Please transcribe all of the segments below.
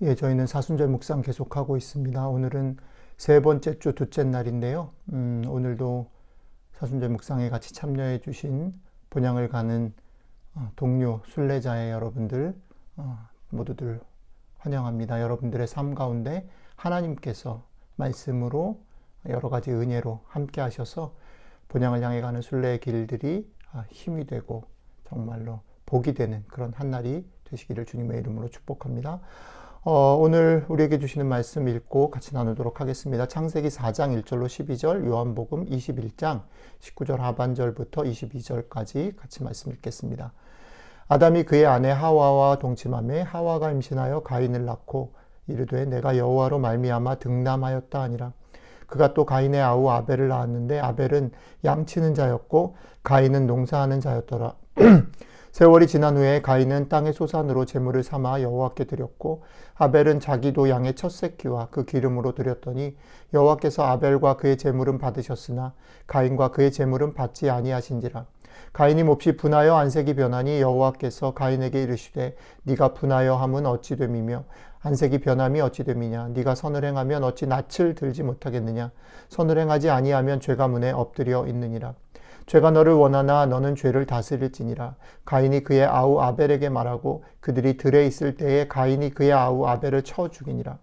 예, 저희는 사순절 묵상 계속하고 있습니다. 오늘은 세 번째 주 둘째 날인데요. 오늘도 사순절 묵상에 같이 참여해 주신 본향을 가는 동료, 순례자의 여러분들 모두들 환영합니다. 여러분들의 삶 가운데 하나님께서 말씀으로 여러 가지 은혜로 함께 하셔서 본향을 향해 가는 순례의 길들이 힘이 되고 정말로 복이 되는 그런 한 날이 되시기를 주님의 이름으로 축복합니다. 오늘 우리에게 주시는 말씀 읽고 같이 나누도록 하겠습니다. 창세기 4장 1절로 12절, 요한복음 21장 19절 하반절부터 22절까지 같이 말씀 읽겠습니다. 아담이 그의 아내 하와와 동침하매 하와가 임신하여 가인을 낳고 이르되 내가 여호와로 말미암아 등남하였다 하니라. 그가 또 가인의 아우 아벨을 낳았는데 아벨은 양치는 자였고 가인은 농사하는 자였더라. 세월이 지난 후에 가인은 땅의 소산으로 제물을 삼아 여호와께 드렸고 아벨은 자기도 양의 첫 새끼와 그 기름으로 드렸더니 여호와께서 아벨과 그의 제물은 받으셨으나 가인과 그의 제물은 받지 아니하신지라. 가인이 몹시 분하여 안색이 변하니 여호와께서 가인에게 이르시되 네가 분하여 함은 어찌 됨이며 안색이 변함이 어찌 됨이냐. 네가 선을 행하면 어찌 낯을 들지 못하겠느냐. 선을 행하지 아니하면 죄가 문에 엎드려 있느니라. 죄가 너를 원하나 너는 죄를 다스릴지니라. 가인이 그의 아우 아벨에게 말하고 그들이 들에 있을 때에 가인이 그의 아우 아벨을 쳐 죽이니라.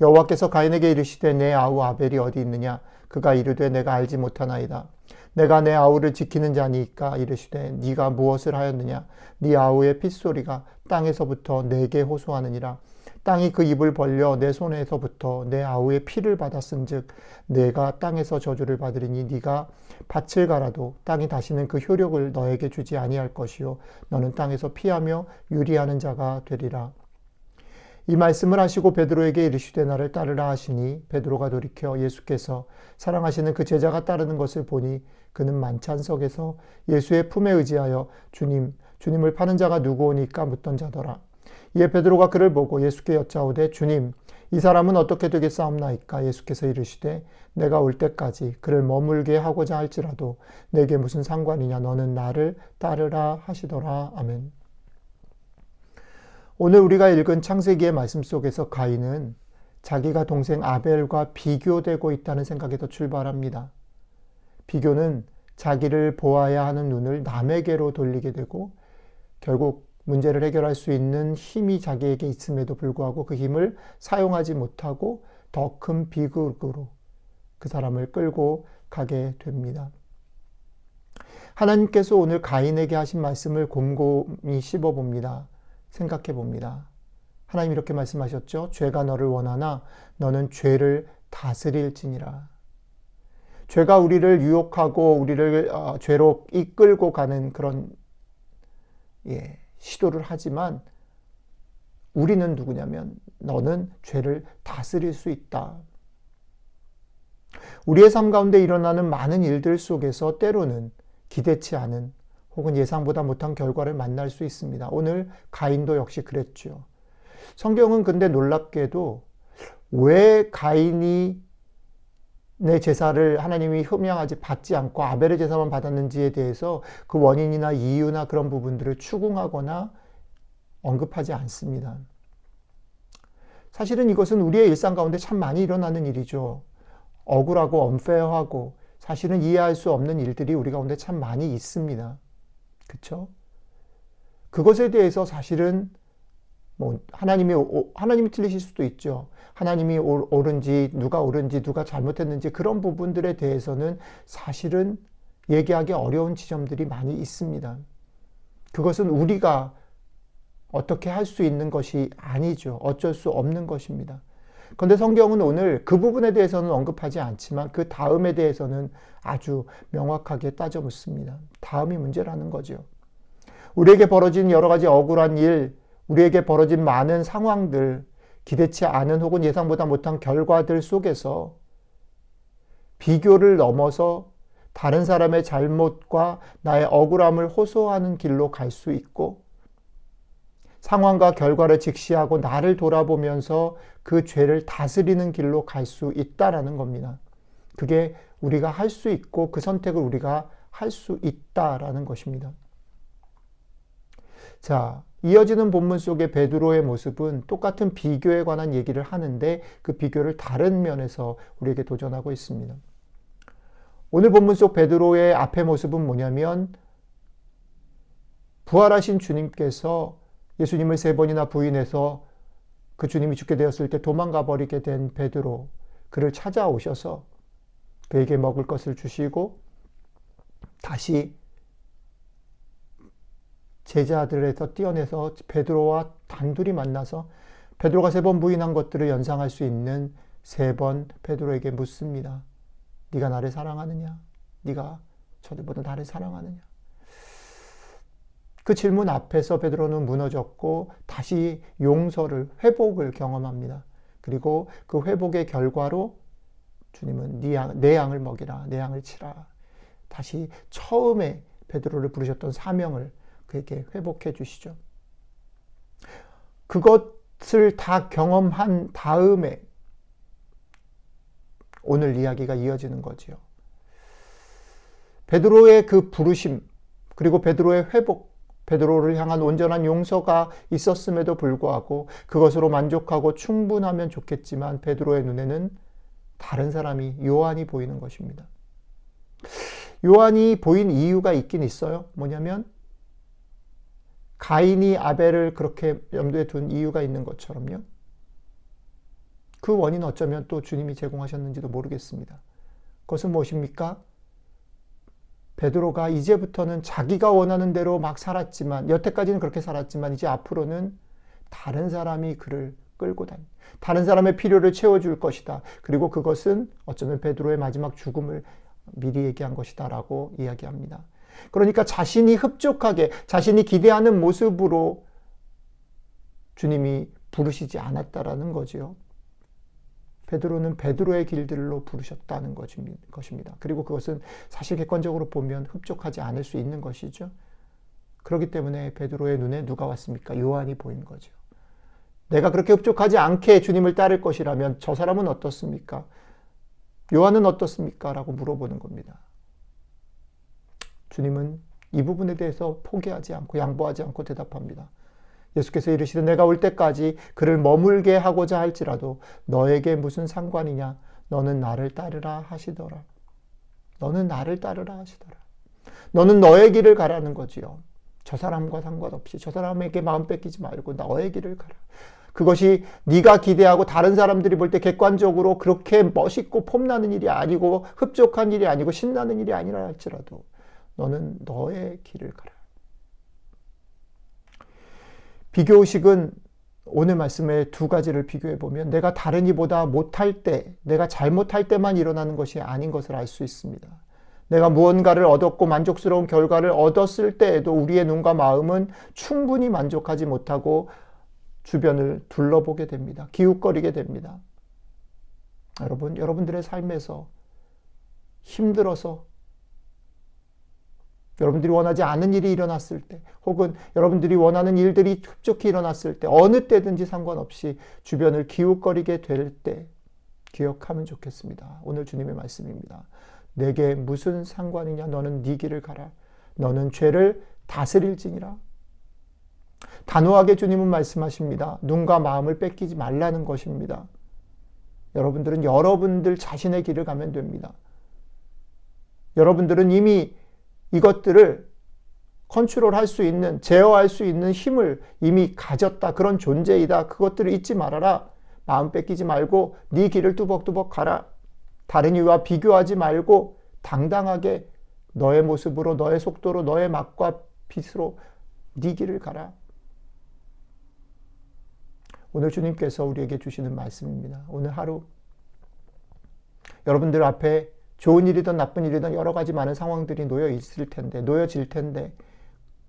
여호와께서 가인에게 이르시되 내 아우 아벨이 어디 있느냐. 그가 이르되 내가 알지 못하나이다. 내가 내 아우를 지키는 자니까. 이르시되 네가 무엇을 하였느냐. 네 아우의 핏소리가 땅에서부터 내게 호소하느니라. 땅이 그 입을 벌려 내 손에서부터 내 아우의 피를 받았은즉 내가 땅에서 저주를 받으리니 네가 밭을 갈아도 땅이 다시는 그 효력을 너에게 주지 아니할 것이요 너는 땅에서 피하며 유리하는 자가 되리라. 이 말씀을 하시고 베드로에게 이르시되 나를 따르라 하시니 베드로가 돌이켜 예수께서 사랑하시는 그 제자가 따르는 것을 보니 그는 만찬석에서 예수의 품에 의지하여 주님을 파는 자가 누구오니까 묻던 자더라. 이에 베드로가 그를 보고 예수께 여짜오되 주님 이 사람은 어떻게 되겠사옵나이까. 예수께서 이르시되 내가 올 때까지 그를 머물게 하고자 할지라도 내게 무슨 상관이냐. 너는 나를 따르라 하시더라. 아멘. 오늘 우리가 읽은 창세기의 말씀 속에서 가인은 자기가 동생 아벨과 비교되고 있다는 생각에서 출발합니다. 비교는 자기를 보아야 하는 눈을 남에게로 돌리게 되고 결국 문제를 해결할 수 있는 힘이 자기에게 있음에도 불구하고 그 힘을 사용하지 못하고 더 큰 비극으로 그 사람을 끌고 가게 됩니다. 하나님께서 오늘 가인에게 하신 말씀을 곰곰이 씹어봅니다. 생각해 봅니다. 하나님 이렇게 말씀하셨죠. 죄가 너를 원하나 너는 죄를 다스릴지니라. 죄가 우리를 유혹하고 우리를 죄로 이끌고 가는 그런 시도를 하지만 우리는 누구냐면 너는 죄를 다스릴 수 있다. 우리의 삶 가운데 일어나는 많은 일들 속에서 때로는 기대치 않은 혹은 예상보다 못한 결과를 만날 수 있습니다. 오늘 가인도 역시 그랬죠. 성경은 근데 놀랍게도 왜 가인이 내 제사를 하나님이 흠양하지 받지 않고 아벨의 제사만 받았는지에 대해서 그 원인이나 이유나 그런 부분들을 추궁하거나 언급하지 않습니다. 사실은 이것은 우리의 일상 가운데 참 많이 일어나는 일이죠. 억울하고 언페어하고 사실은 이해할 수 없는 일들이 우리 가운데 참 많이 있습니다. 그렇죠? 그것에 대해서 사실은 하나님이 틀리실 수도 있죠. 하나님이 옳은지 누가 옳은지 누가 잘못했는지 그런 부분들에 대해서는 사실은 얘기하기 어려운 지점들이 많이 있습니다. 그것은 우리가 어떻게 할 수 있는 것이 아니죠. 어쩔 수 없는 것입니다. 그런데 성경은 오늘 그 부분에 대해서는 언급하지 않지만 그 다음에 대해서는 아주 명확하게 따져 묻습니다. 다음이 문제라는 거죠. 우리에게 벌어진 여러 가지 억울한 일, 우리에게 벌어진 많은 상황들, 기대치 않은 혹은 예상보다 못한 결과들 속에서 비교를 넘어서 다른 사람의 잘못과 나의 억울함을 호소하는 길로 갈 수 있고 상황과 결과를 직시하고 나를 돌아보면서 그 죄를 다스리는 길로 갈 수 있다라는 겁니다. 그게 우리가 할 수 있고 그 선택을 우리가 할 수 있다라는 것입니다. 자, 이어지는 본문 속의 베드로의 모습은 똑같은 비교에 관한 얘기를 하는데 그 비교를 다른 면에서 우리에게 도전하고 있습니다. 오늘 본문 속 베드로의 앞의 모습은 뭐냐면 부활하신 주님께서 예수님을 3번이나 부인해서 그 주님이 죽게 되었을 때 도망가 버리게 된 베드로, 그를 찾아오셔서 그에게 먹을 것을 주시고 다시 제자들에서 떼어내서 베드로와 단둘이 만나서 베드로가 3번 부인한 것들을 연상할 수 있는 3번 베드로에게 묻습니다. 네가 나를 사랑하느냐? 네가 저들보다 나를 사랑하느냐? 그 질문 앞에서 베드로는 무너졌고 다시 용서를, 회복을 경험합니다. 그리고 그 회복의 결과로 주님은 내 양을 먹이라, 내 양을 치라. 다시 처음에 베드로를 부르셨던 사명을 그에게 회복해 주시죠. 그것을 다 경험한 다음에 오늘 이야기가 이어지는 거지요. 베드로의 그 부르심, 그리고 베드로의 회복, 베드로를 향한 온전한 용서가 있었음에도 불구하고 그것으로 만족하고 충분하면 좋겠지만 베드로의 눈에는 다른 사람이, 요한이 보이는 것입니다. 요한이 보인 이유가 있긴 있어요. 뭐냐면 가인이 아벨을 그렇게 염두에 둔 이유가 있는 것처럼요. 그 원인은 어쩌면 또 주님이 제공하셨는지도 모르겠습니다. 그것은 무엇입니까? 베드로가 이제부터는 자기가 원하는 대로 막 살았지만, 여태까지는 그렇게 살았지만 이제 앞으로는 다른 사람이 그를 끌고 다른 사람의 필요를 채워줄 것이다. 그리고 그것은 어쩌면 베드로의 마지막 죽음을 미리 얘기한 것이다 라고 이야기합니다. 그러니까 자신이 흡족하게, 자신이 기대하는 모습으로 주님이 부르시지 않았다라는 거지요. 베드로는 베드로의 길들로 부르셨다는 것입니다. 그리고 그것은 사실 객관적으로 보면 흡족하지 않을 수 있는 것이죠. 그렇기 때문에 베드로의 눈에 누가 왔습니까? 요한이 보인 거죠. 내가 그렇게 흡족하지 않게 주님을 따를 것이라면 저 사람은 어떻습니까? 요한은 어떻습니까? 라고 물어보는 겁니다. 주님은 이 부분에 대해서 포기하지 않고 양보하지 않고 대답합니다. 예수께서 이르시되 내가 올 때까지 그를 머물게 하고자 할지라도 너에게 무슨 상관이냐? 너는 나를 따르라 하시더라. 너는 나를 따르라 하시더라. 너는 너의 길을 가라는 거지요. 저 사람과 상관없이 저 사람에게 마음 뺏기지 말고 너의 길을 가라. 그것이 네가 기대하고 다른 사람들이 볼 때 객관적으로 그렇게 멋있고 폼나는 일이 아니고 흡족한 일이 아니고 신나는 일이 아니라 할지라도 너는 너의 길을 가라. 비교의식은 오늘 말씀의 두 가지를 비교해 보면 내가 다른 이보다 못할 때, 내가 잘못할 때만 일어나는 것이 아닌 것을 알 수 있습니다. 내가 무언가를 얻었고 만족스러운 결과를 얻었을 때에도 우리의 눈과 마음은 충분히 만족하지 못하고 주변을 둘러보게 됩니다. 기웃거리게 됩니다. 여러분들의 삶에서 힘들어서 여러분들이 원하지 않은 일이 일어났을 때, 혹은 여러분들이 원하는 일들이 흡족히 일어났을 때, 어느 때든지 상관없이 주변을 기웃거리게 될 때 기억하면 좋겠습니다. 오늘 주님의 말씀입니다. 내게 무슨 상관이냐? 너는 네 길을 가라. 너는 죄를 다스릴지니라. 단호하게 주님은 말씀하십니다. 눈과 마음을 뺏기지 말라는 것입니다. 여러분들은 여러분들 자신의 길을 가면 됩니다. 여러분들은 이미 이것들을 컨트롤할 수 있는, 제어할 수 있는 힘을 이미 가졌다. 그런 존재이다. 그것들을 잊지 말아라. 마음 뺏기지 말고 네 길을 뚜벅뚜벅 가라. 다른 이와 비교하지 말고 당당하게 너의 모습으로, 너의 속도로, 너의 맛과 빛으로 네 길을 가라. 오늘 주님께서 우리에게 주시는 말씀입니다. 오늘 하루 여러분들 앞에 좋은 일이든 나쁜 일이든 여러 가지 많은 상황들이 놓여질 텐데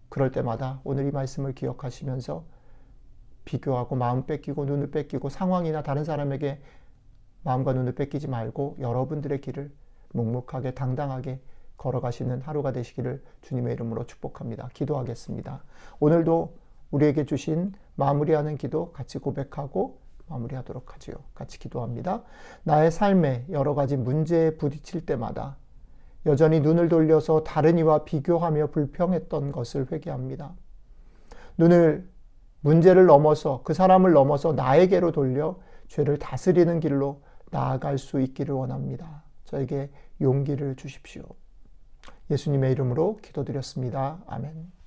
그럴 때마다 오늘 이 말씀을 기억하시면서 비교하고 마음 뺏기고 눈을 뺏기고 상황이나 다른 사람에게 마음과 눈을 뺏기지 말고 여러분들의 길을 묵묵하게 당당하게 걸어가시는 하루가 되시기를 주님의 이름으로 축복합니다. 기도하겠습니다. 오늘도 우리에게 주신 마무리하는 기도 같이 고백하고 마무리하도록 하지요. 같이 기도합니다. 나의 삶에 여러 가지 문제에 부딪힐 때마다 여전히 눈을 돌려서 다른 이와 비교하며 불평했던 것을 회개합니다. 눈을 문제를 넘어서 그 사람을 넘어서 나에게로 돌려 죄를 다스리는 길로 나아갈 수 있기를 원합니다. 저에게 용기를 주십시오. 예수님의 이름으로 기도드렸습니다. 아멘.